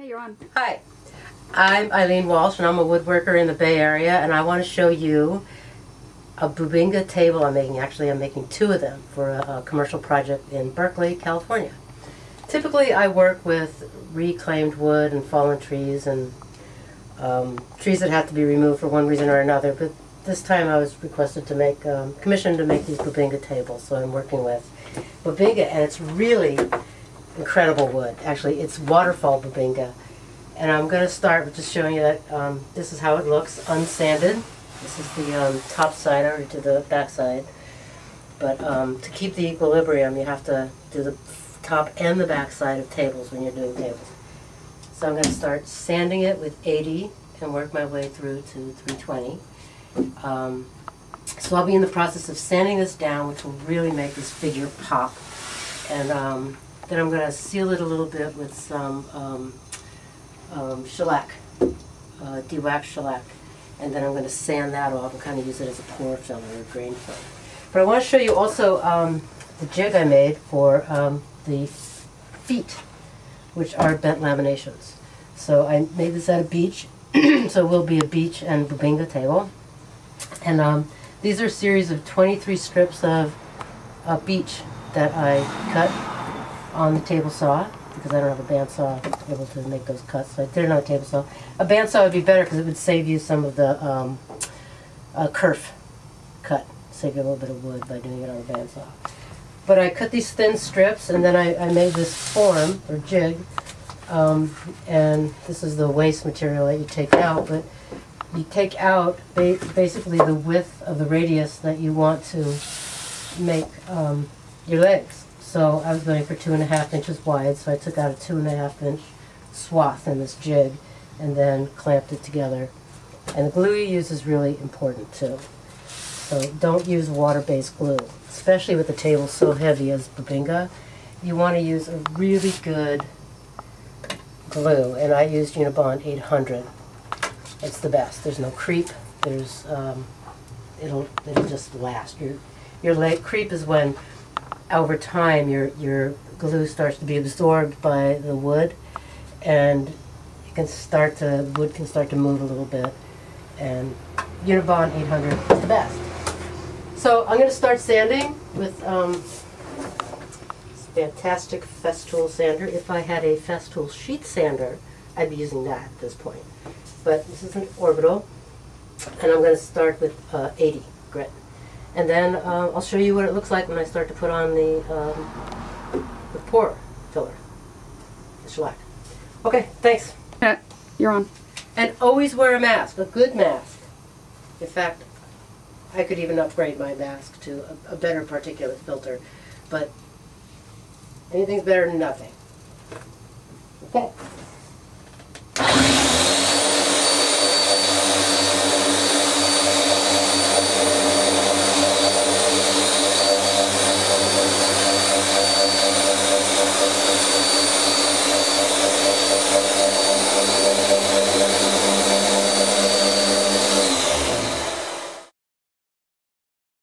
Hey, you're on. Hi, I'm Eileen Walsh and I'm a woodworker in the Bay Area, and I want to show you a Bubinga table I'm making. Actually, I'm making two of them for a commercial project in Berkeley, California. Typically, I work with reclaimed wood and fallen trees and trees that have to be removed for one reason or another, but this time I was requested to make, commissioned to make these Bubinga tables, so I'm working with Bubinga, and it's really incredible wood. Actually, it's waterfall Bubinga. And I'm going to start with just showing you that this is how it looks unsanded. This is the top side over to the back side. But to keep the equilibrium, you have to do the top and the back side of tables when you're doing tables. So I'm going to start sanding it with 80 and work my way through to 320. So I'll be in the process of sanding this down, which will really make this figure pop. And then I'm going to seal it a little bit with some shellac, de-waxed shellac, and then I'm going to sand that off and kind of use it as a pour filler or grain filler. But I want to show you also the jig I made for the feet, which are bent laminations. So I made this out of beech, so it will be a beech and Bubinga table. And these are a series of 23 strips of beech that I cut on the table saw, because I don't have a bandsaw to be able to make those cuts, so I did it on a table saw. A bandsaw would be better because it would save you some of the kerf cut, save you a little bit of wood by doing it on a bandsaw. But I cut these thin strips, and then I made this form, or jig, and this is the waste material that you take out, but you take out basically the width of the radius that you want to make your legs. So I was going for 2.5 inches wide, so I took out a 2.5 inch swath in this jig and then clamped it together. And the glue you use is really important too. So don't use water-based glue, especially with the table so heavy as Bubinga. You want to use a really good glue, and I used Unibond 800. It's the best. There's no creep. There's it'll just last. Your leg creep is when over time your glue starts to be absorbed by the wood, and it can start to, the wood can start to move a little bit, and Unibond 800 is the best. So I'm going to start sanding with this fantastic Festool sander. If I had a Festool sheet sander, I'd be using that at this point. But this is an orbital, and I'm going to start with 80 grit. And then I'll show you what it looks like when I start to put on the pour filler, the shellac. Okay, thanks. Yeah, you're on. And always wear a mask, a good mask. In fact, I could even upgrade my mask to a better particulate filter, but anything's better than nothing. Okay.